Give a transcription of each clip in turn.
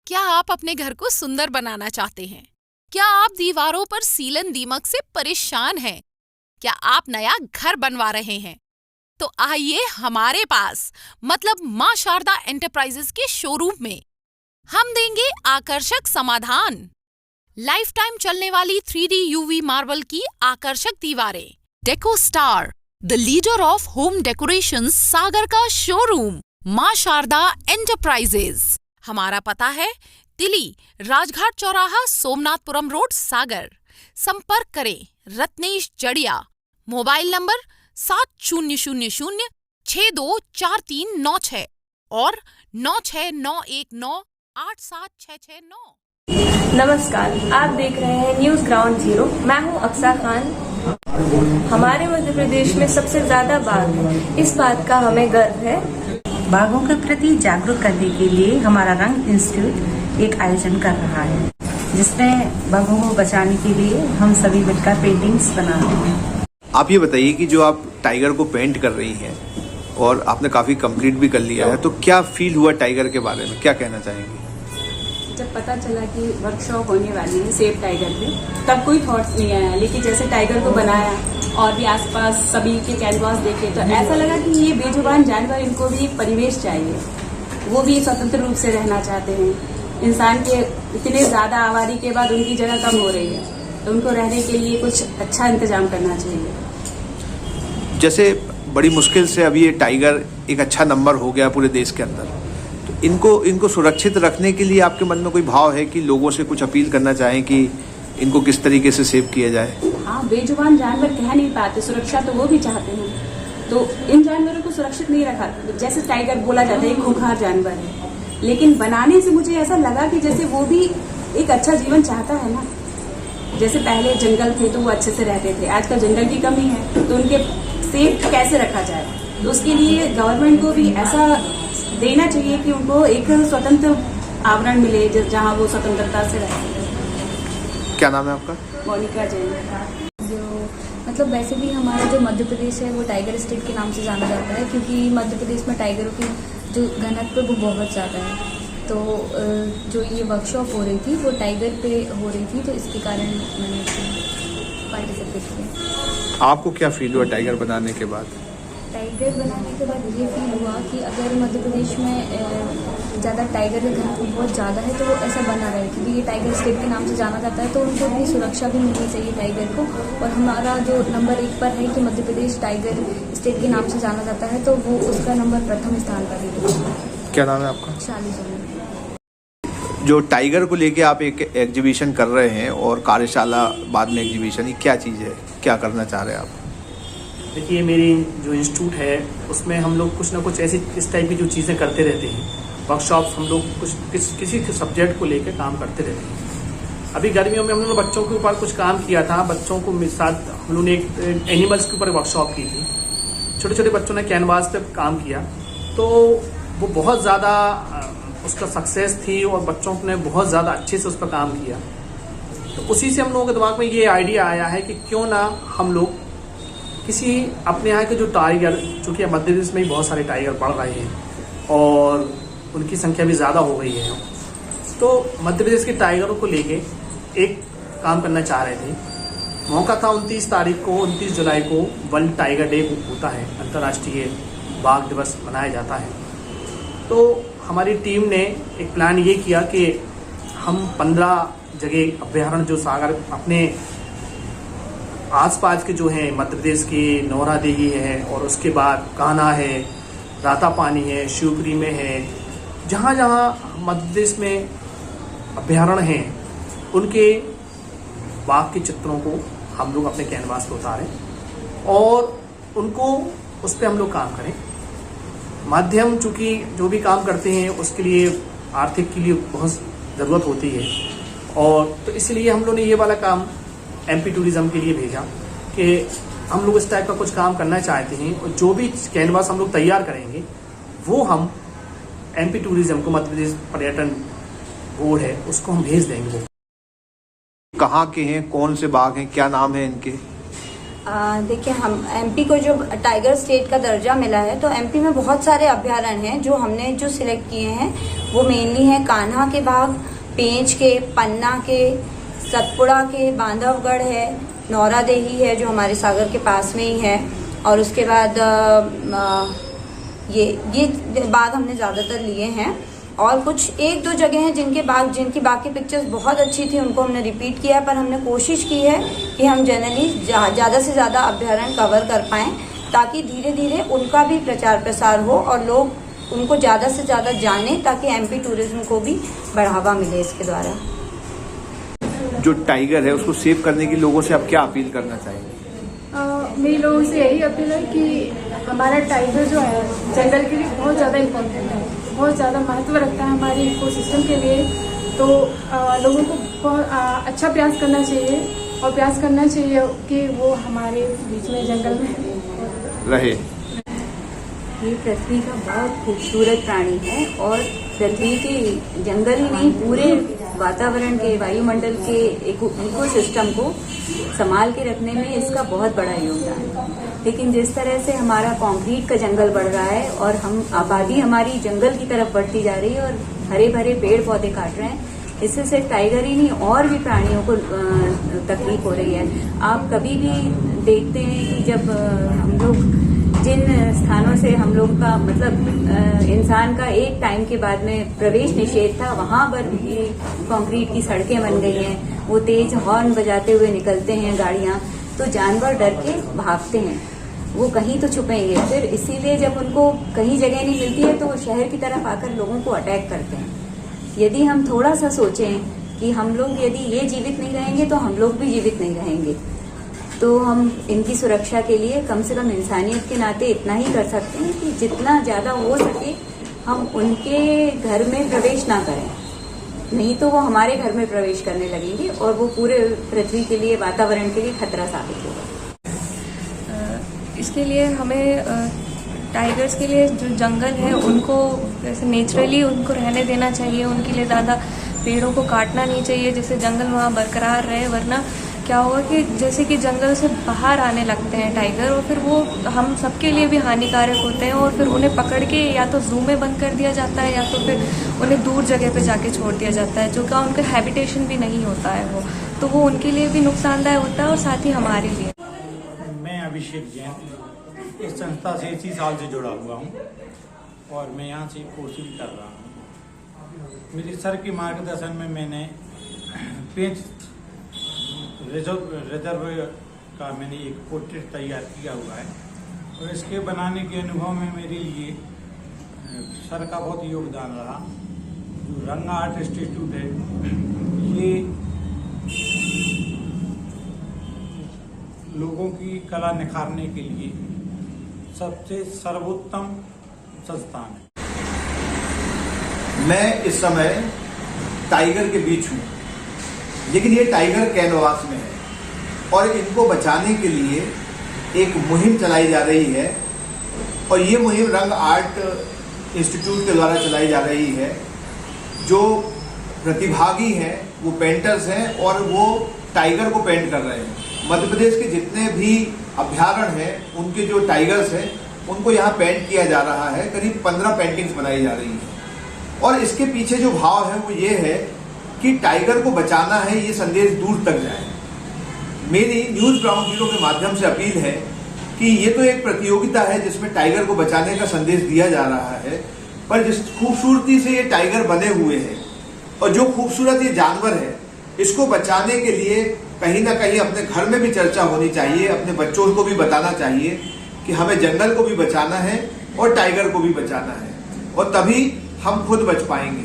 क्या आप अपने घर को सुंदर बनाना चाहते हैं? क्या आप दीवारों पर सीलन दीमक से परेशान हैं? क्या आप नया घर बनवा रहे हैं? तो आइए हमारे पास मतलब मां शारदा एंटरप्राइजेस के शोरूम में हम देंगे आकर्षक समाधान। लाइफ टाइम चलने वाली 3D UV मार्बल की आकर्षक दीवारें। Deco Star, the leader of home decoration, Sagar का शोरूम मां शारदा एंटरप्राइजेस। हमारा पता है तिली, राजघाट चौराहा, सोमनाथपुरम रोड, सागर। संपर्क करें रत्नेश जड़िया। मोबाइल नंबर 7000624396 और 9691987669। नमस्कार, आप देख रहे हैं न्यूज ग्राउंड जीरो। मैं हूं अक्सा खान। हमारे मध्य प्रदेश में सबसे ज्यादा बाघ हैं, इस बात का हमें गर्व है। बाघों के प्रति जागरूक करने के लिए हमारा रंग इंस्टीट्यूट एक आयोजन कर रहा है, जिसमें बाघों को बचाने के लिए हम सभी मिलकर पेंटिंग्स बना रहे हैं। आप ये बताइए कि जो आप टाइगर को पेंट कर रही हैं और आपने काफी कंप्लीट भी कर लिया है, तो क्या फील हुआ टाइगर के बारे में, क्या कहना चाहेंगे? जब पता चला कि वर्कशॉप होने वाली है सेव टाइगर पे, तब कोई थॉट्स नहीं आया, लेकिन जैसे टाइगर को बनाया और भी आसपास सभी के कैनवास देखे तो ऐसा लगा कि ये बेजुबान जानवर, इनको भी एक परिवेश चाहिए। वो भी स्वतंत्र रूप से रहना चाहते हैं। इंसान के इतने ज्यादा आबादी के बाद उनकी जगह कम हो रही है, तो उनको रहने के लिए कुछ अच्छा इंतजाम करना चाहिए। जैसे बड़ी मुश्किल से अभी ये टाइगर एक अच्छा नंबर हो गया पूरे देश के अंदर, तो इनको सुरक्षित रखने के लिए आपके मन में कोई भाव है कि लोगों से कुछ अपील करना चाहें कि इनको किस तरीके से सेव किया जाए? हाँ, बेजुबान जानवर कह नहीं पाते, सुरक्षा तो वो भी चाहते हैं, तो इन जानवरों को सुरक्षित नहीं रखा। जैसे टाइगर बोला जाता है एक खूंखार जानवर है, लेकिन बनाने से मुझे ऐसा लगा कि जैसे वो भी एक अच्छा जीवन चाहता है ना। जैसे पहले जंगल थे तो वो अच्छे से रहते थे, आजकल जंगल की कमी है, तो उनके सेफ कैसे रखा जाए, तो उसके लिए गवर्नमेंट को भी ऐसा देना चाहिए कि उनको एक स्वतंत्र आवरण मिले जहाँ वो स्वतंत्रता से रहे। क्या नाम है आपका? मोनिका जैन। जो मतलब वैसे भी हमारा जो मध्य प्रदेश है वो टाइगर स्टेट के नाम से जाना जाता है, क्योंकि मध्य प्रदेश में टाइगरों की जो घनत्व वो बहुत ज़्यादा है। तो जो ये वर्कशॉप हो रही थी वो टाइगर पे हो रही थी, तो इसके कारण मैंने पार्टिसिपेट किया। आपको क्या फील हुआ टाइगर बनाने के बाद? टाइगर बनाने के बाद ये फील हुआ कि अगर मध्य प्रदेश में ज़्यादा टाइगर का घनत्व बहुत ज़्यादा है तो वो ऐसा बना रहे, क्योंकि ये टाइगर स्टेट के नाम से जाना जाता है, तो उनको भी सुरक्षा भी मिलनी चाहिए टाइगर को। और हमारा जो नंबर 1 पर है कि मध्य प्रदेश टाइगर स्टेट के नाम से जाना जाता है, तो वो उसका नंबर प्रथम स्थान पर है। क्या नाम है आपका? शाली सोनी। जो टाइगर को लेके आप एक एग्जीबिशन कर रहे हैं और कार्यशाला बाद में एग्जीबिशन, ये क्या चीज़ है, क्या करना चाह रहे हैं आप? देखिए, मेरी जो इंस्टीट्यूट है उसमें हम लोग कुछ ना कुछ ऐसी इस टाइप की जो चीज़ें करते रहते हैं। वर्कशॉप्स हम लोग कुछ किसी सब्जेक्ट को लेकर काम करते रहते हैं। अभी गर्मियों में हम लोगों ने बच्चों के ऊपर कुछ काम किया था। बच्चों को साथ हम लोगों ने एक एनिमल्स के ऊपर वर्कशॉप की थी। छोटे छोटे बच्चों ने कैनवास पे काम किया, तो वो बहुत ज़्यादा उसका सक्सेस थी और बच्चों ने बहुत ज़्यादा अच्छे से उस पर काम किया। तो उसी से हम लोगों के दिमाग में ये आइडिया आया है कि क्यों ना हम लोग किसी अपने यहाँ के जो टाइगर, चूँकि मध्य प्रदेश में ही बहुत सारे टाइगर बढ़ रहे हैं और उनकी संख्या भी ज़्यादा हो गई है, तो मध्य प्रदेश के टाइगरों को लेके एक काम करना चाह रहे थे। मौका था 29 जुलाई को वर्ल्ड टाइगर डे होता है, अंतर्राष्ट्रीय बाघ दिवस मनाया जाता है। तो हमारी टीम ने एक प्लान ये किया कि हम 15 जगह अभ्यारण्य जो सागर अपने आसपास के जो हैं, मध्य प्रदेश की नौरा देवी है और उसके बाद कान्हा है, रातापानी है, शिवपुरी में है, जहाँ जहाँ मध्य प्रदेश में अभ्यारण्य हैं उनके बाघ के चित्रों को हम लोग अपने कैनवास पर उतारें और उनको उस पर हम लोग काम करें। माध्यम चूँकि जो भी काम करते हैं उसके लिए आर्थिक के लिए बहुत ज़रूरत होती है, और तो इसलिए हम लोग ने ये वाला काम MP टूरिज्म के लिए भेजा कि हम लोग इस टाइप का कुछ काम करना चाहते हैं और जो भी कैनवास हम लोग तैयार करेंगे वो हम MP टूरिज्म को, मध्य प्रदेश पर्यटन बोर्ड है, उसको हम भेज देंगे। वो कहाँ के हैं, कौन से बाघ हैं, क्या नाम है इनके? देखिए, हम MP को जो टाइगर स्टेट का दर्जा मिला है, तो MP में बहुत सारे अभ्यारण्य हैं जो हमने सिलेक्ट किए हैं। वो मेनली है कान्हा के बाग, पेंच के, पन्ना के, सतपुड़ा के, बांधवगढ़ है, नौरादेही है जो हमारे सागर के पास में ही है, और उसके बाद ये बाग हमने ज़्यादातर लिए हैं। और कुछ एक दो जगह हैं जिनकी बाकी पिक्चर्स बहुत अच्छी थी, उनको हमने रिपीट किया है, पर हमने कोशिश की है कि हम जनरली ज़्यादा से ज़्यादा अभ्यारण्य कवर कर पाएँ, ताकि धीरे धीरे उनका भी प्रचार प्रसार हो और लोग उनको ज़्यादा से ज़्यादा जानें, ताकि एमपी टूरिज्म को भी बढ़ावा मिले इसके द्वारा। जो टाइगर है उसको सेव करने की लोगों से आप क्या अपील करना चाहेंगे? मेरी लोगों से यही अपील है कि हमारा टाइगर जो है जंगल के लिए बहुत ज़्यादा इम्पोर्टेंट है, बहुत ज़्यादा महत्व रखता है हमारे इकोसिस्टम के लिए। तो लोगों को बहुत अच्छा प्रयास करना चाहिए, और प्रयास करना चाहिए कि वो हमारे बीच में जंगल में रहे। ये पृथ्वी का बहुत खूबसूरत प्राणी है, और पृथ्वी के जंगल ही नहीं, पूरे वातावरण के, वायुमंडल के इकोसिस्टम को संभाल के रखने में इसका बहुत बड़ा योगदान है। लेकिन जिस तरह से हमारा कंक्रीट का जंगल बढ़ रहा है और हम आबादी हमारी जंगल की तरफ बढ़ती जा रही है और हरे भरे पेड़ पौधे काट रहे हैं, इससे सिर्फ टाइगर ही नहीं और भी प्राणियों को तकलीफ हो रही है। आप कभी भी देखते हैं कि जब हम लोग जिन स्थानों से हम लोग का मतलब इंसान का एक टाइम के बाद में प्रवेश निषेध था, वहां पर भी कंक्रीट की सड़कें बन गई हैं, वो तेज हॉर्न बजाते हुए निकलते हैं गाड़ियां, तो जानवर डर के भागते हैं, वो कहीं तो छुपेंगे। फिर इसीलिए जब उनको कहीं जगह नहीं मिलती है तो वो शहर की तरफ आकर लोगों को अटैक करते हैं। यदि हम थोड़ा सा सोचें कि हम लोग यदि ये जीवित नहीं रहेंगे तो हम लोग भी जीवित नहीं रहेंगे, तो हम इनकी सुरक्षा के लिए कम से कम इंसानियत के नाते इतना ही कर सकते हैं कि जितना ज्यादा हो सके हम उनके घर में प्रवेश ना करें, नहीं तो वो हमारे घर में प्रवेश करने लगेंगे और वो पूरे पृथ्वी के लिए, वातावरण के लिए खतरा साबित होगा। इसके लिए हमें टाइगर्स के लिए जो जंगल है उनको जैसे नेचुरली उनको रहने देना चाहिए, उनके लिए ज़्यादा पेड़ों को काटना नहीं चाहिए, जिससे जंगल वहाँ बरकरार रहे। वरना क्या होगा कि जैसे कि जंगल से बाहर आने लगते हैं टाइगर, और फिर वो हम सबके लिए भी हानिकारक होते हैं, और फिर उन्हें पकड़ के या तो जू में बंद कर दिया जाता है या तो फिर उन्हें दूर जगह पे जाके छोड़ दिया जाता है, जो कि उनका हैबिटेशन भी नहीं होता है वो, तो वो उनके लिए भी नुकसानदायक होता है और साथ ही हमारे लिए। मैं अभिषेक जैन इस संस्था से इसी साल से जुड़ा हुआ हूँ और मैं यहाँ से कोर्स भी कर रहा हूँ। मेरे सर के मार्गदर्शन में मैंने पेंच रिजर्व का मैंने एक पोर्ट्रेट तैयार किया हुआ है, और इसके बनाने के अनुभव में मेरे लिए सर का बहुत योगदान रहा। जो रंगा आर्ट इंस्टीट्यूट है, ये लोगों की कला निखारने के लिए सबसे सर्वोत्तम संस्थान है। मैं इस समय टाइगर के बीच हूँ, लेकिन ये टाइगर कैनवास में है और इनको बचाने के लिए एक मुहिम चलाई जा रही है, और ये मुहिम रंग आर्ट इंस्टीट्यूट के द्वारा चलाई जा रही है। जो प्रतिभागी हैं वो पेंटर्स हैं और वो टाइगर को पेंट कर रहे हैं। मध्य प्रदेश के जितने भी अभ्यारण्य हैं उनके जो टाइगर्स हैं उनको यहाँ पेंट किया जा रहा है। करीब 15 पेंटिंग्स बनाई जा रही हैं, और इसके पीछे जो भाव है वो ये है कि टाइगर को बचाना है, ये संदेश दूर तक जाए। मेरी न्यूज ग्राउंड जीरो के माध्यम से अपील है कि ये तो एक प्रतियोगिता है जिसमें टाइगर को बचाने का संदेश दिया जा रहा है, पर जिस खूबसूरती से ये टाइगर बने हुए हैं और जो खूबसूरत ये जानवर है, इसको बचाने के लिए कहीं ना कहीं अपने घर में भी चर्चा होनी चाहिए, अपने बच्चों को भी बताना चाहिए कि हमें जंगल को भी बचाना है और टाइगर को भी बचाना है, और तभी हम खुद बच पाएंगे।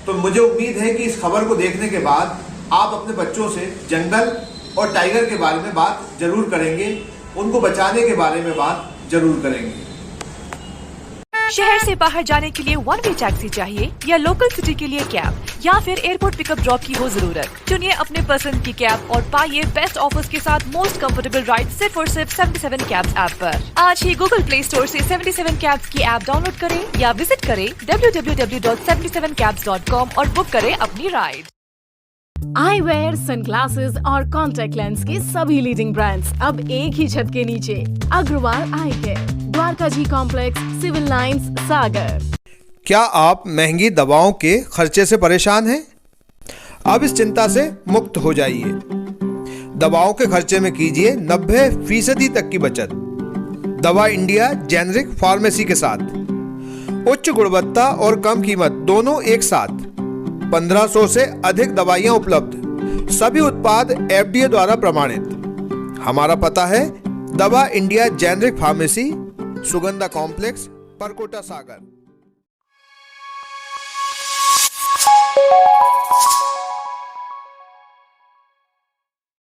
तो मुझे उम्मीद है कि इस खबर को देखने के बाद आप अपने बच्चों से जंगल और टाइगर के बारे में बात जरूर करेंगे, उनको बचाने के बारे में बात जरूर करेंगे। शहर से बाहर जाने के लिए वन वे टैक्सी चाहिए या लोकल सिटी के लिए कैब, या फिर एयरपोर्ट पिकअप ड्रॉप की हो जरूरत? चुनिए अपने पसंद की कैब और पाइए बेस्ट ऑफर्स के साथ मोस्ट कंफर्टेबल राइड सिर्फ और सिर्फ 77 कैब्स ऐप पर। आज ही गूगल प्ले स्टोर से 77 कैब्स की ऐप डाउनलोड करें या विजिट करें www.77cabs.com और बुक करें अपनी राइड। आईवेयर, सनग्लासेस और कॉन्टैक्ट लेंस के सभी लीडिंग ब्रांड्स अब एक ही छत के नीचे। अग्रवाल आई केयर, द्वारका जी कॉम्प्लेक्स, सिविल लाइंस, सागर। क्या आप महंगी दवाओं के खर्चे से परेशान हैं? अब इस चिंता से मुक्त हो जाइए। दवाओं के खर्चे में कीजिए 90% तक की बचत। दवा इंडिया जेनेरिक फार्मेसी के साथ उच्च गुणवत्ता और कम कीमत दोनों एक साथ। 1500 से अधिक दवाइयां उपलब्ध, सभी उत्पाद FDA द्वारा प्रमाणित। हमारा पता है Dawa India generic pharmacy, Sugandha complex, Parkota सागर।